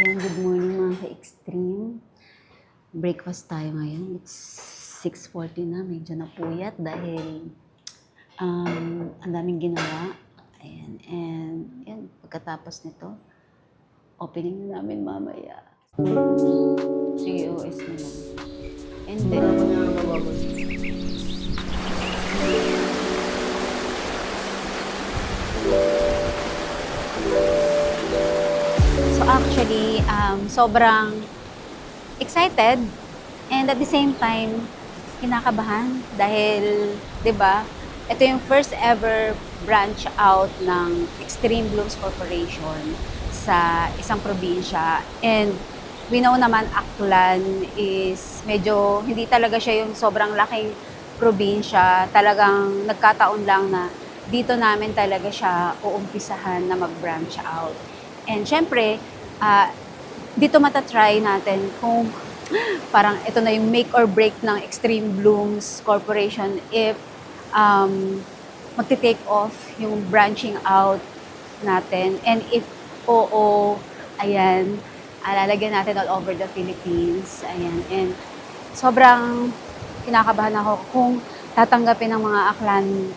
Good morning mga ka-extreme. Breakfast tayo ngayon. It's 6:40 na, medyo napuyat dahil ang daming ginawa. Ayan, and yan, pagkatapos nito, opening na namin mamaya. Sige, OS na lang. And then, so actually, sobrang excited and at the same time, kinakabahan dahil, 'di ba, ito yung first ever branch out ng Extreme Blooms Corporation sa isang probinsya. And we know naman Aklan is medyo hindi talaga siya yung sobrang laking probinsya. Talagang nagkataon lang na dito namin talaga siya uumpisahan na mag-branch out. And syempre, dito matatry natin kung parang ito na yung make or break ng Extreme Blooms Corporation if magti-take off yung branching out natin. And if oo, ayan, lalagyan natin all over the Philippines. Ayan, and sobrang kinakabahan ako kung tatanggapin ng mga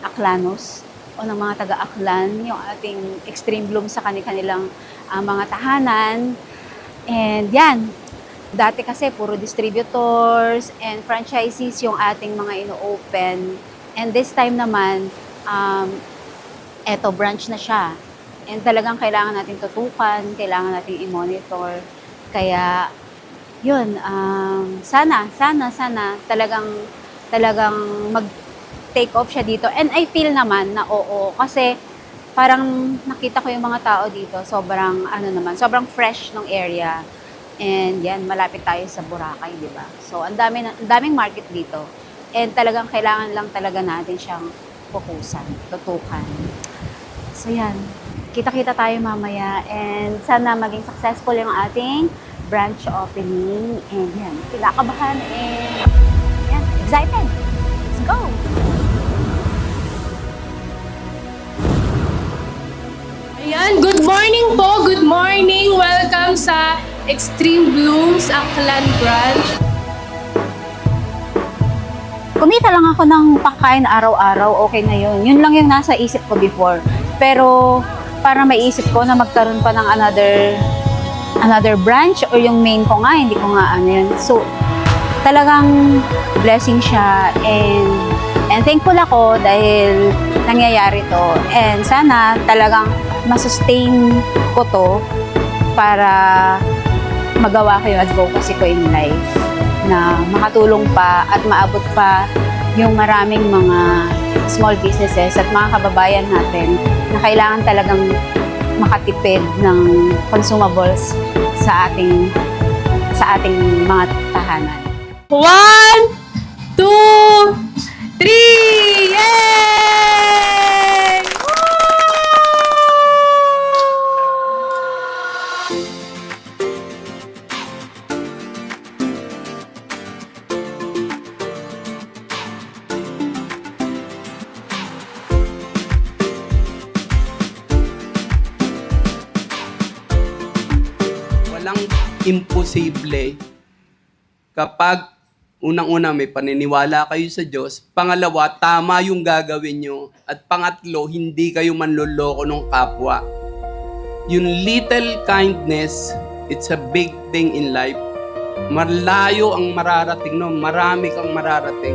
Aklanos o ng mga taga-Aklan yung ating Extreme Bloom sa kanilang mga tahanan. And yan, dati kasi puro distributors and franchisees yung ating mga ino-open. And this time naman, eto branch na siya. And talagang kailangan natin tutukan, kailangan natin i-monitor. Kaya, yun, sana talagang mag-take off siya dito. And I feel naman na oo, kasi parang nakita ko yung mga tao dito, sobrang sobrang fresh ng area. And yan, malapit tayo sa Boracay, di ba? So, ang daming market dito. And talagang kailangan lang talaga natin siyang fokusan, tutukan. So yan, kita-kita tayo mamaya and sana maging successful yung ating branch opening. And yan, kinakabahan and yan, excited. Let's go! Ayan, good morning po, good morning. Welcome sa Extreme Blooms Aklan Branch. Kumita lang ako ng pagkain araw-araw, okay na yun. Yun lang yung nasa isip ko before. Pero parang may isip ko na magkaroon pa ng another branch or yung main ko nga, hindi ko nga yun. So, talagang blessing siya and thankful ako dahil nangyayari to. And sana talagang masustain ko to para magawa ko yung advocacy ko in life na makatulong pa at maabot pa yung maraming mga small businesses at mga kababayan natin na kailangan talagang makatipid ng consumables sa ating mga tahanan. 1, 2, 3! Yay! Walang imposible kapag unang-una may paniniwala kayo sa Diyos, pangalawa, tama yung gagawin nyo, at pangatlo, hindi kayo manloloko ng kapwa. Yung little kindness, it's a big thing in life. Malayo ang mararating, no? Marami kang mararating.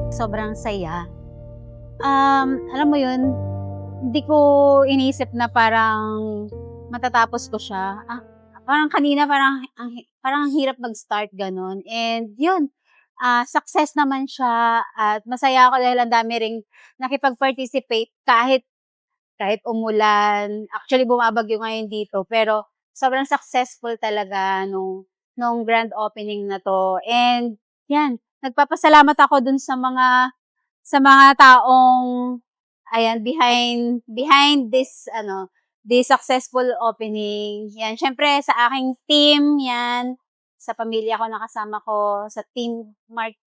Sobrang saya. Alam mo yun, hindi ko inisip na parang matatapos ko siya. Parang kanina parang hirap mag-start ganun. And yun, success naman siya at masaya ako dahil ang dami ring nakipag-participate kahit umulan. Actually, bumabagyo ngayon dito, pero sobrang successful talaga nung grand opening na to. And yan, nagpapasalamat ako dun sa mga taong ayan behind this successful opening. Yan, syempre sa aking team, yan, sa pamilya ko nakasama ko, sa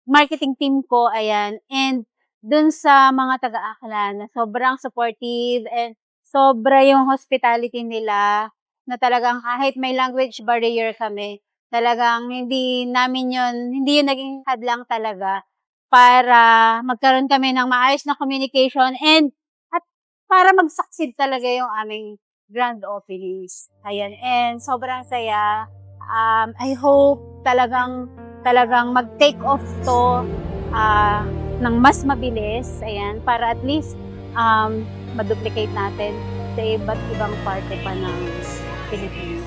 marketing team ko, ayan, and dun sa mga taga-Aklan na sobrang supportive and sobra yung hospitality nila na talagang kahit may language barrier kami, talagang hindi yun naging hadlang talaga para magkaroon kami ng maayos na communication and at para mag-succeed talaga yung aming grand openings. Ayan, and sobrang saya. I hope talagang mag-take off to ng mas mabilis, ayan, para at least ma-duplicate natin sa iba't ibang parte pa ng Pilipinas.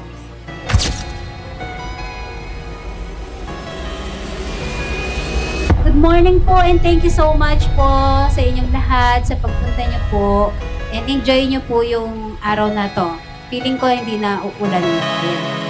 Good morning po and thank you so much po sa inyong lahat sa pagpunta niyo po and enjoy niyo po yung araw na to. Feeling ko hindi na uulan. Ayan.